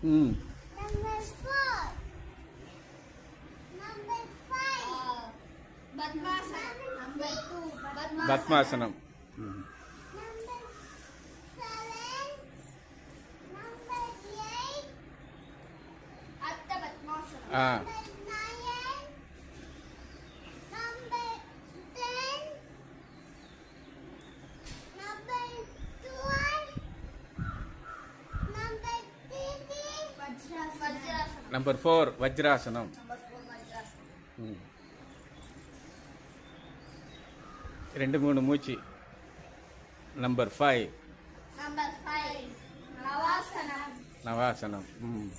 ம் Number 4. Number 5. Padmasana. Number 2. பத்மாசனம். ம் Number 7. Number 8. Atta Padmasana. ஆ Number 9. Number 10. Number 12. Number 13. Vajrasana. Number 4 வஜ்ராசனம். Number 4 Vajrasana. ம் 2-3 மூச்சு. Number 5 Number 5 Navasana. நவாசனம். ம்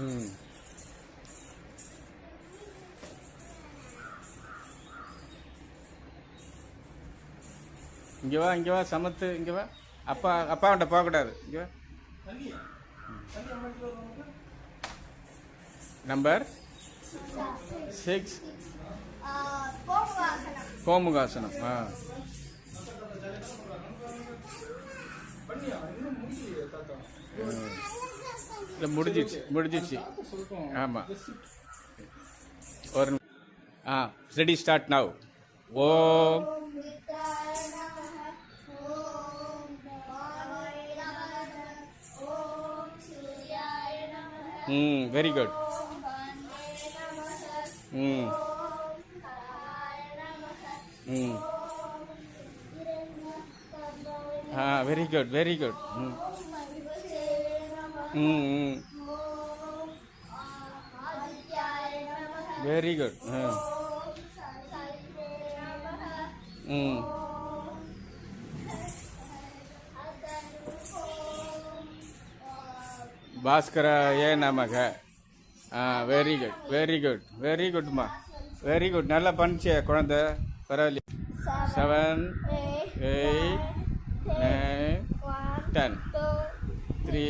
ம் இங்கே வா சமத்து இங்கே வா. அப்பாவன்ட்ட போகக்கூடாது. இங்கே வா. Number 6 Pomvasana. கோமுகாசனம். ஆ இல்லை முடிஞ்சிச்சு. ஆமாம் ஒரு ஆ ரெடி ஸ்டார்ட் நவ். ஓம் Om Vitraya Namaha. Om Bhavaya Namaha. Om Suryaya Namaha. ம் very good. Om Bhande Namaha. ம் Om Karaya Namaha. ம் Om Hiranyakabhaya. ஆ வெரி குட் வெரி குட். ம் Om Mahivasaya Namaha. ம் ம் Om Adityaya Namaha. Very good. ஆ Om Saraswataya Namaha. ம் Om பாஸ்கராய நமக. ஆ very good very good very குட்மா வெரி குட். நல்லா பண்ணிச்சே குழந்தை, பரவாயில்ல. 7 8 9 10 3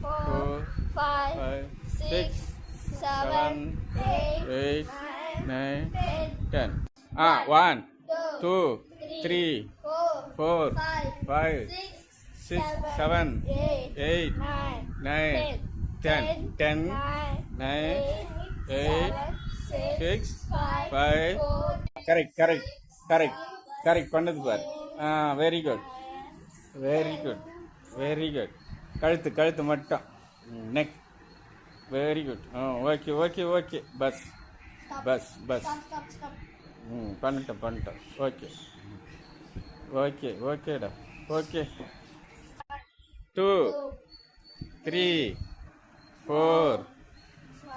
4 5 6 7 8 9 10. ஆ 1 2 3 4 5 6 7 8 9 10 10 9 8 6 5. கரெக்ட் பண்ணது பாரு. ஆ very good very good very good. கழுத்து மட்டும். Neck very good. ஓகே பஸ். ம் பண்ணிட்டோம். ஓகேடா. ஓகே 2 3 4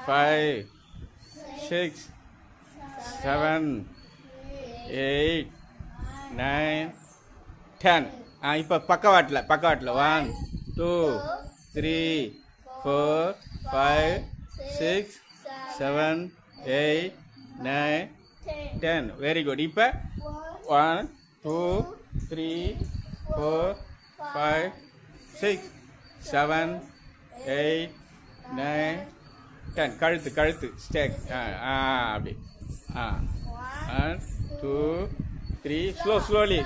5 6 7 8 9 10. ஆ இப்போ பக்கவாட்டில் 1 2 3 4 5 6 7 8 9 10. Very good. இப்போ 1 2 3 4 5 6 7 8 9 10. கழுத்து ஸ்டேக். அப்படி. 1 2 3 slowly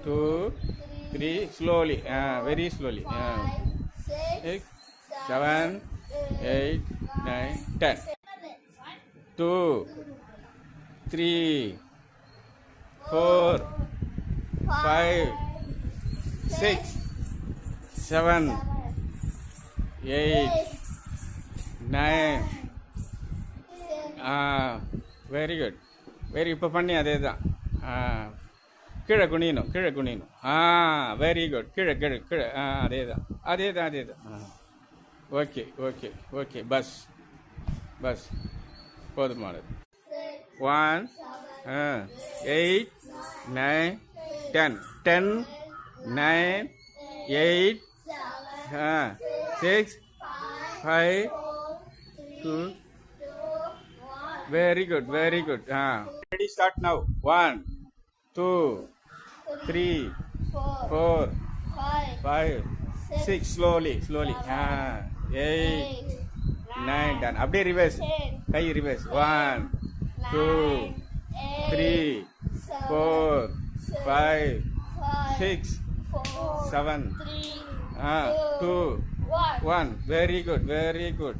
2 3 slowly. Very slowly. 6 7 8 9 10. 2 3 4 5 6 7 8 9. Very good. இப்போ பண்ணி அதே தான். கீழே குனியணும். Very good. கீழே. அதே தான். ஓகே பஸ் போதுமானது. 1 8 9 10 10 9 8 6 5 2. Very good. Ready, start now. 1 2 3 4 5 6. Slowly. 8 9 10. அப்படியே ரிவர்ஸ். கை reverse. 1 2 3 4 5 6 4, 7, 3, 2, 1. 1. Very good, very good.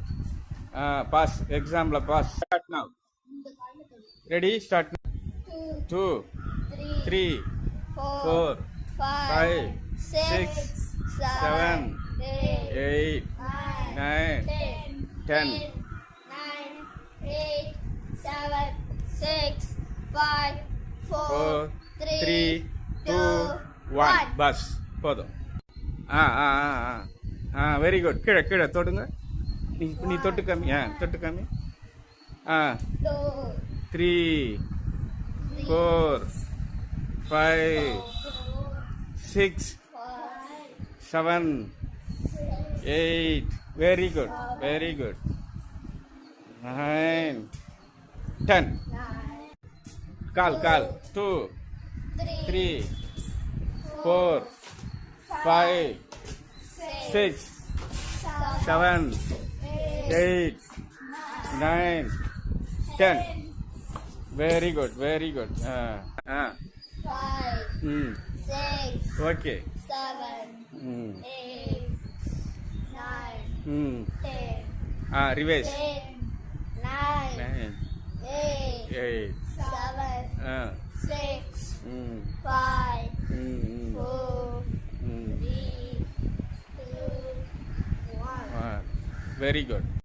Pass. Exam la pass. Start now. Ready? Start now. 2, 2, 3, 3, 4, 4, 5, 6, 7, 8, 9, 10. 9, 8, 7, 6, 5, 4, 3, 2, 1. Bus போதும். Very good. கீழே கீழே தொடுங்க. நீ தொட்டு காமி. தொட்டு காமி. 3, 4, 5, 6, 7, 8. Very good. Very good. 9, 10. Call. 2, 3, 4, 5, 6, 7, 8, 9, 10. Very good. Very good. 5, 6, Okay. 7, Mm. 8, 9, 10, Reverse. 9, 9, 8, 8. 7, 6, 5, 4, 3, 2, 1. Very good.